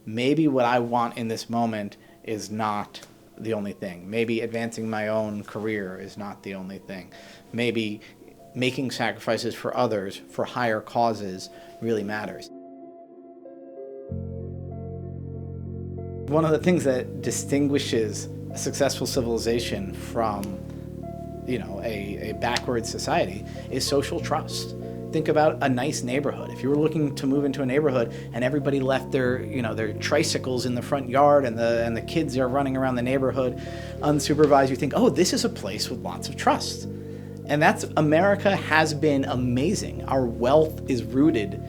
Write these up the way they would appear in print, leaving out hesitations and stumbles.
maybe what I want in this moment is not the only thing. Maybe advancing my own career is not the only thing. Maybe making sacrifices for others for higher causes really matters. One of the things that distinguishes a successful civilization from, a backward society is social trust. Think about a nice neighborhood. If you were looking to move into a neighborhood and everybody left their tricycles in the front yard and the kids are running around the neighborhood unsupervised, you think, oh, this is a place with lots of trust. And America has been amazing. Our wealth is rooted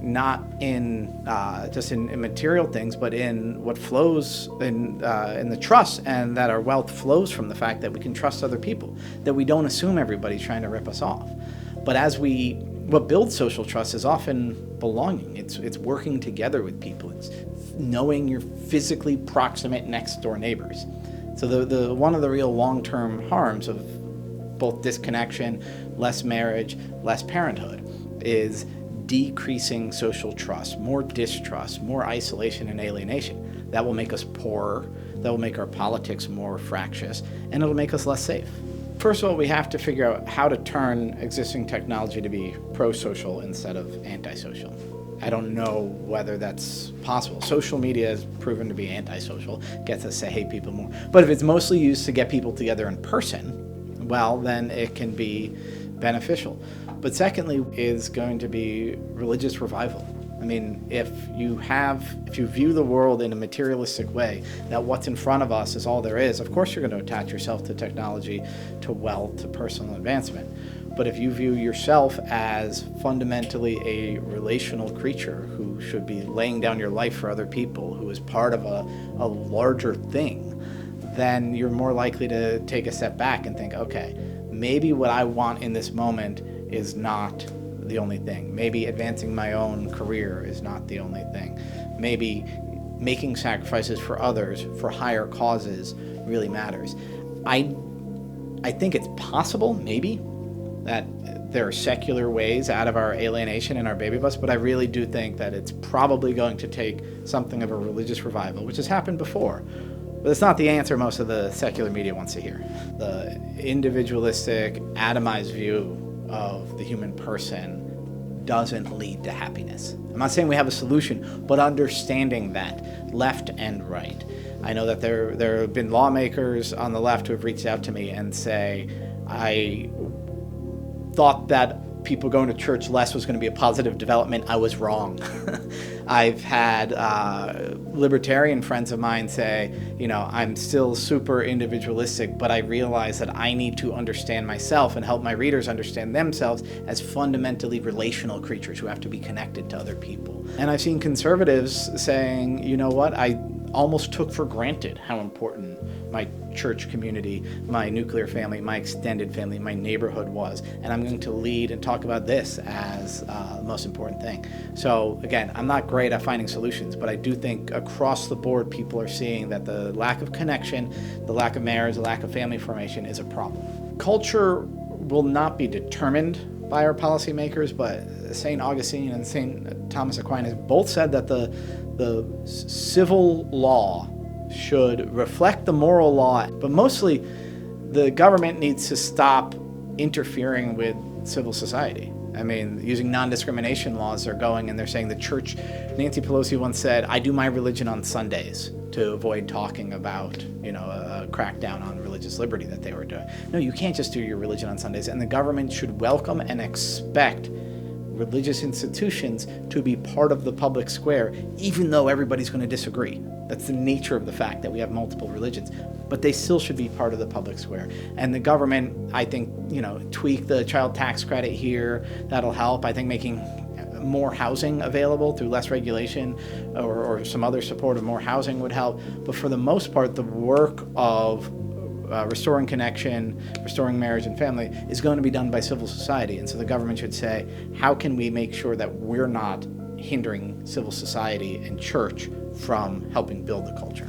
not in just in material things, but in what flows in the trust, and that our wealth flows from the fact that we can trust other people, that we don't assume everybody's trying to rip us off. But what builds social trust is often belonging. It's working together with people. It's knowing your physically proximate next door neighbors. So the one of the real long-term harms of both disconnection, less marriage, less parenthood is decreasing social trust, more distrust, more isolation and alienation. That will make us poorer, that will make our politics more fractious, and it'll make us less safe. First of all, we have to figure out how to turn existing technology to be pro-social instead of antisocial. I don't know whether that's possible. Social media has proven to be antisocial, gets us to hate people more. But if it's mostly used to get people together in person, well, then it can be beneficial. But secondly is going to be religious revival. I mean, if you view the world in a materialistic way, that what's in front of us is all there is, of course you're going to attach yourself to technology, to wealth, to personal advancement. But if you view yourself as fundamentally a relational creature who should be laying down your life for other people, who is part of a larger thing, then you're more likely to take a step back and think, okay, maybe what I want in this moment is not the only thing. Maybe advancing my own career is not the only thing. Maybe making sacrifices for others for higher causes really matters. I think it's possible, maybe, that there are secular ways out of our alienation and our baby bus, but I really do think that it's probably going to take something of a religious revival, which has happened before. But it's not the answer most of the secular media wants to hear. The individualistic, atomized view of the human person doesn't lead to happiness. I'm not saying we have a solution, but understanding that, left and right. I know that there have been lawmakers on the left who have reached out to me and say, I thought that people going to church less was going to be a positive development. I was wrong. I've had libertarian friends of mine say, I'm still super individualistic, but I realize that I need to understand myself and help my readers understand themselves as fundamentally relational creatures who have to be connected to other people. And I've seen conservatives saying, you know what, I almost took for granted how important my church community, my nuclear family, my extended family, my neighborhood was, and I'm going to lead and talk about this as the most important thing. So again, I'm not great at finding solutions, but I do think across the board people are seeing that the lack of connection, the lack of marriage, the lack of family formation is a problem. Culture will not be determined by our policymakers, but St. Augustine and St. Thomas Aquinas both said that the civil law should reflect the moral law, but mostly the government needs to stop interfering with civil society. I mean, using non-discrimination laws, they're going and they're saying the church, Nancy Pelosi once said, I do my religion on Sundays to avoid talking about, a crackdown on religious liberty that they were doing. No, you can't just do your religion on Sundays, and the government should welcome and expect religious institutions to be part of the public square, even though everybody's going to disagree. That's the nature of the fact that we have multiple religions, but they still should be part of the public square. And the government, I think, tweak the child tax credit here. That'll help. I think making more housing available through less regulation or some other support of more housing would help. But for the most part, the work of restoring connection, restoring marriage and family is going to be done by civil society. And so the government should say, how can we make sure that we're not hindering civil society and church from helping build the culture?